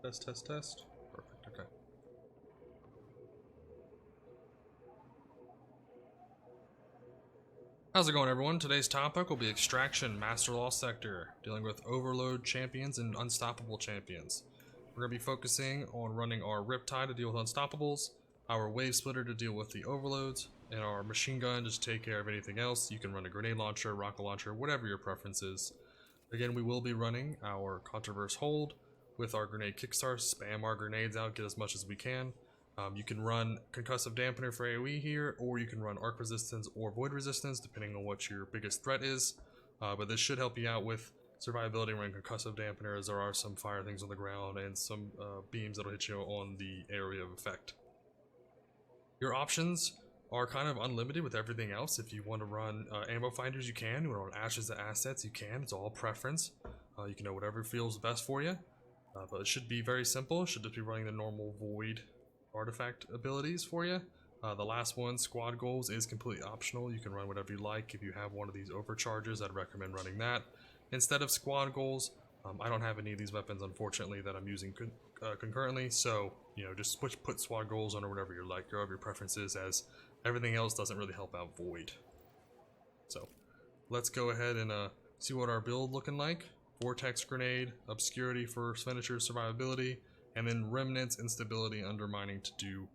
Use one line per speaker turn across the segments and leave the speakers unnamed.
Test, test, test. Perfect, okay. How's it going, everyone? Today's topic will be Extraction Master Law Sector, dealing with Overload champions and Unstoppable champions. We're going to be focusing on running our Riptide to deal with Unstoppables, our Wave Splitter to deal with the Overloads, and our Machine Gun just to take care of anything else. You can run a Grenade Launcher, Rocket Launcher, whatever your preference is. Again, we will be running our Controverse Hold with our Grenade Kickstart, spam our grenades out, get as much as we can. You can run Concussive Dampener for AoE here, or you can run Arc Resistance or Void Resistance, depending on what your biggest threat is. But this should help you out with survivability running Concussive Dampener, as there are some fire things on the ground and some beams that'll hit you on the area of effect. Your options are kind of unlimited with everything else. If you want to run ammo finders, you can. You want to run ashes to assets, you can. It's all preference. You can know whatever feels best for you. But it should be very simple. It should just be running the normal void artifact abilities for you. The last one, Squad Goals, is completely optional. You can run whatever you like. If you have one of these overcharges, I'd recommend running that instead of Squad Goals. I don't have any of these weapons, unfortunately, that I'm using concurrently, so just put Squad Goals on or whatever you like, your preferences, as everything else doesn't really help out Void. So let's go ahead and see what our build looking like. Vortex Grenade, Obscurity for Finisher Survivability, and then Remnants, Instability, Undermining to do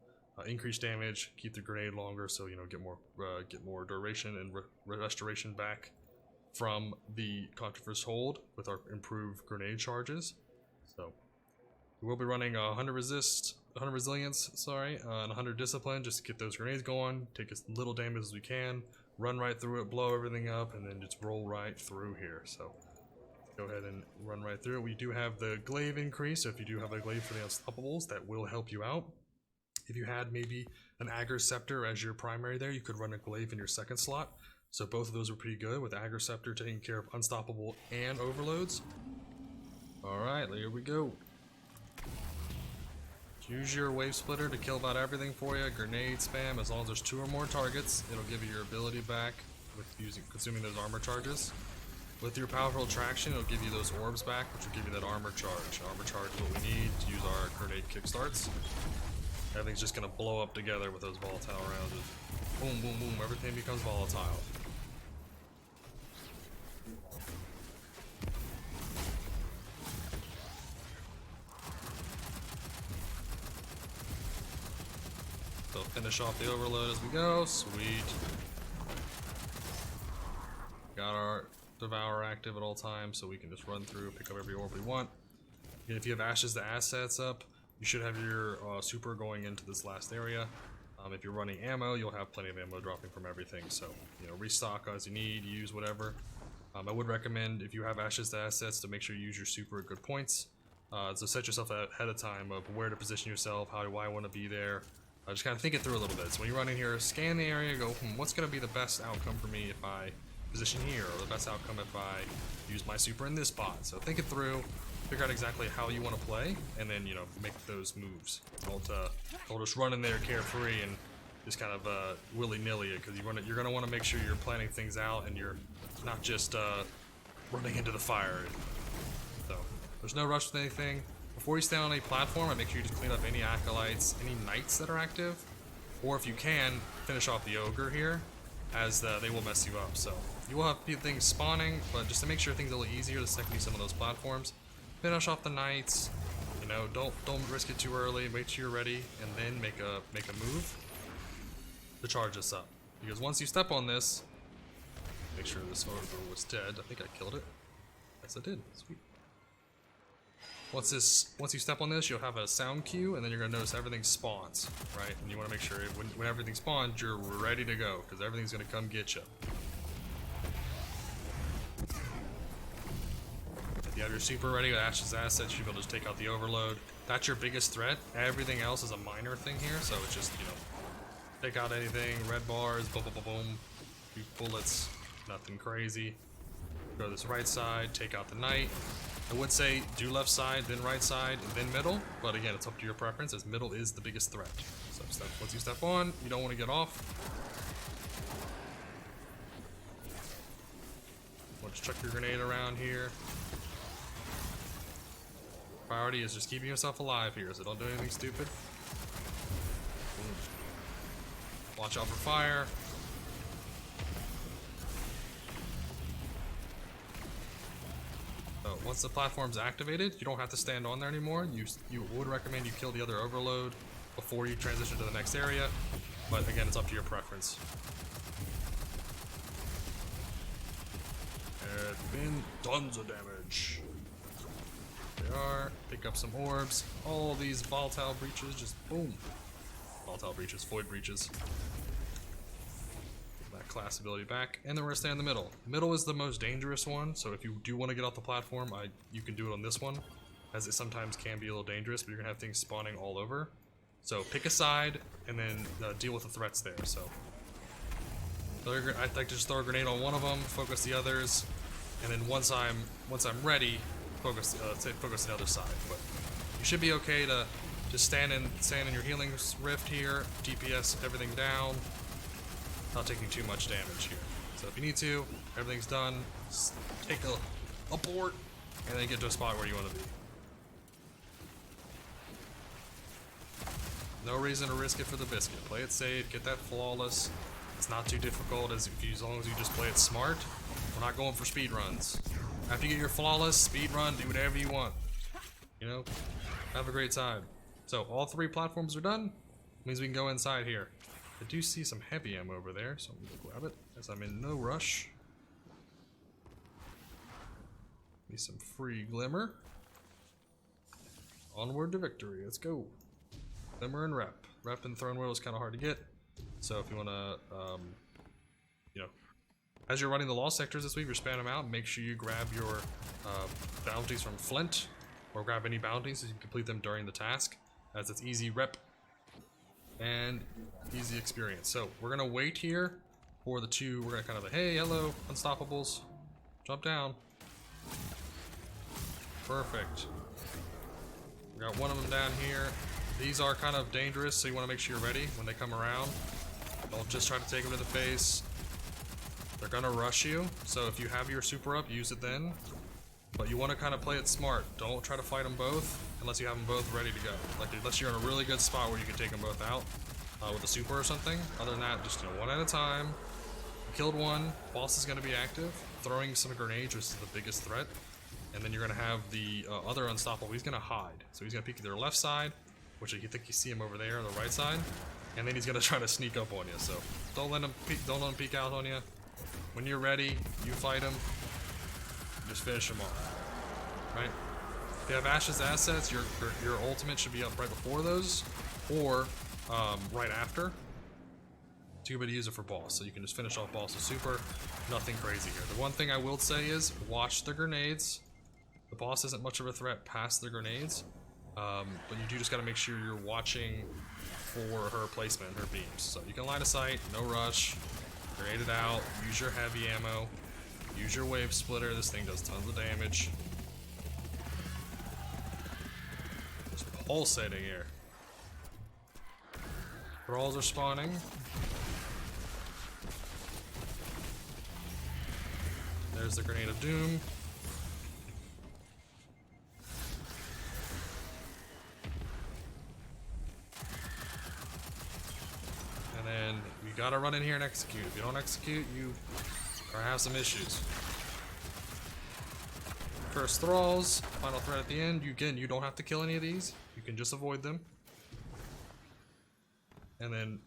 increased damage, keep the grenade longer, so get more duration and restoration back from the Controverse Hold with our improved grenade charges. So we will be running 100 resilience, and 100 discipline just to get those grenades going, take as little damage as we can, run right through it, blow everything up, and then just roll right through here. So go ahead and run right through it. We do have the glaive increase, so if you do have a glaive for the Unstoppables, that will help you out. If you had maybe an Aggro Scepter as your primary there, you could run a glaive in your second slot. So both of those are pretty good, with Aggro Scepter taking care of Unstoppable and Overloads. Alright, here we go. Use your Wave Splitter to kill about everything for you. Grenade spam, as long as there's 2 or more targets, it'll give you your ability back with consuming those armor charges. With your Powerful Attraction, it'll give you those orbs back, which will give you that armor charge. Armor charge is what we need to use our grenade kickstarts. Everything's just gonna blow up together with those volatile rounds. Just boom, boom, boom, everything becomes volatile. So finish off the overload as we go. Sweet. Got our Devour active at all times, so we can just run through, pick up every orb we want. And if you have Ashes to Assets up, you should have your super going into this last area. If you're running ammo, you'll have plenty of ammo dropping from everything, so restock as you need, use whatever. I would recommend, if you have Ashes to Assets, to make sure you use your super at good points. So set yourself ahead of time of where to position yourself, how do I want to be there. Just kind of think it through a little bit. So when you run in here, scan the area, go, what's going to be the best outcome for me if I position here, or the best outcome if I use my super in this spot. So think it through, figure out exactly how you want to play, and then make those moves. Don't just run in there carefree and just kind of willy-nilly it, because you're going to want to make sure you're planning things out and you're not just running into the fire. So there's no rush with anything. Before you stand on a platform, I make sure you just clean up any acolytes, any knights that are active, or if you can, finish off the ogre here, as they will mess you up. So you will have things spawning, but just to make sure things are a little easier the second you some of those platforms, finish off the knights. Don't risk it too early. Wait till you're ready, and then make a move to charge this up. Because once you step on this, make sure this ogre was dead. I think I killed it. Yes, I did. Sweet. Once you step on this, you'll have a sound cue, and then you're gonna notice everything spawns, right? And you want to make sure when everything spawns, you're ready to go, because everything's gonna come get you. If you have your super ready with Ashes Assets, you should be able to just take out the overload. That's your biggest threat. Everything else is a minor thing here, so it's just take out anything. Red bars, boom, boom, boom, boom. Few bullets, nothing crazy. Go to this right side, take out the knight. I would say do left side, then right side, and then middle, but again, it's up to your preference, as middle is the biggest threat. So once you step on, you don't want to get off. Want to chuck your grenade around here. Priority is just keeping yourself alive here, so don't do anything stupid. Boom. Watch out for fire. So once the platform's activated, you don't have to stand on there anymore. You would recommend you kill the other overload before you transition to the next area, but again, it's up to your preference. There's been tons of damage. They are. Pick up some orbs. All these volatile breaches, just boom. Volatile breaches, void breaches. That class ability back, and then we're gonna stay in the middle. Middle is the most dangerous one, so if you do want to get off the platform, you can do it on this one, as it sometimes can be a little dangerous, but you're gonna have things spawning all over. So pick a side, and then deal with the threats there. So I'd like to just throw a grenade on one of them, focus the others, and then once I'm ready, focus the other side. But you should be okay to just stand in your healing rift here, DPS everything down, not taking too much damage here. So if you need to, everything's done, just take a abort, and then get to a spot where you want to be. No reason to risk it for the biscuit. Play it safe, get that flawless. It's not too difficult as long as you just play it smart. We're not going for speed runs. After you get your flawless speed run, do whatever you want. You know, have a great time. So all 3 platforms are done. Means we can go inside here. I do see some heavy ammo over there, so I'm gonna grab it as I'm in no rush. Need some free glimmer. Onward to victory. Let's go. Glimmer and rep. Rep and throne wheel is kind of hard to get. So if you want to, you know, as you're running the lost sectors this week, you're spamming them out. Make sure you grab your bounties from Flint, or grab any bounties so you can complete them during the task, as it's easy rep and easy experience. So we're gonna wait here for the 2. We're gonna kind of like, hey, hello, unstoppables, jump down. Perfect. We got one of them down here. These are kind of dangerous, so you want to make sure you're ready when they come around. Don't just try to take them to the face. They're gonna rush you, so if you have your super up, use it then. But you want to kind of play it smart. Don't try to fight them both unless you have them both ready to go. Like unless you're in a really good spot where you can take them both out with a super or something. Other than that, just one at a time. Killed one. Boss is going to be active. Throwing some grenades, which is the biggest threat. And then you're going to have the other unstoppable. He's going to hide. So he's going to peek either left side, which you think you see him over there on the right side, and then he's going to try to sneak up on you. So don't let him peek out on you. When you're ready, you fight him. Just finish him off. Right? If you have Ash's assets, your ultimate should be up right before those, or right after. So you're going to use it for boss, so you can just finish off boss with super. Nothing crazy here. The one thing I will say is watch the grenades. The boss isn't much of a threat past the grenades, but you do just got to make sure you're watching for her placement, her beams. So you can line of sight, no rush, grenade it out, use your heavy ammo, use your wave splitter. This thing does tons of damage. Just pulsating here. Thralls are spawning. There's the Grenade of Doom. And then you gotta run in here and execute. If you don't execute, you are gonna have some issues. Cursed Thralls, final threat at the end. You don't have to kill any of these. You can just avoid them. And then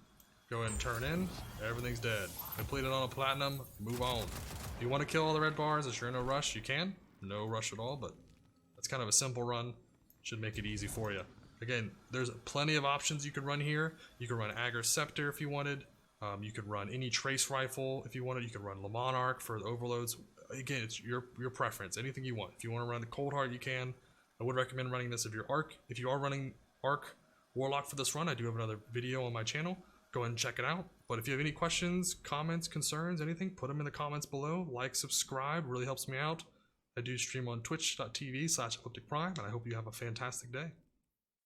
go ahead and turn in. Everything's dead. Completed on a platinum. Move on. If you want to kill all the red bars as you're in a rush, you can. No rush at all, but that's kind of a simple run. Should make it easy for you. Again, there's plenty of options you could run here. You could run Agar Scepter if you wanted. You could run any trace rifle if you wanted. You could run Le Monarch for the overloads. Again, it's your preference. Anything you want. If you want to run the Cold Heart, you can. I would recommend running this if you're Arc. If you are running Arc Warlock for this run, I do have another video on my channel. Go ahead and check it out. But if you have any questions, comments, concerns, anything, put them in the comments below. Like, subscribe, really helps me out. I do stream on twitch.tv/eclipticprime, and I hope you have a fantastic day.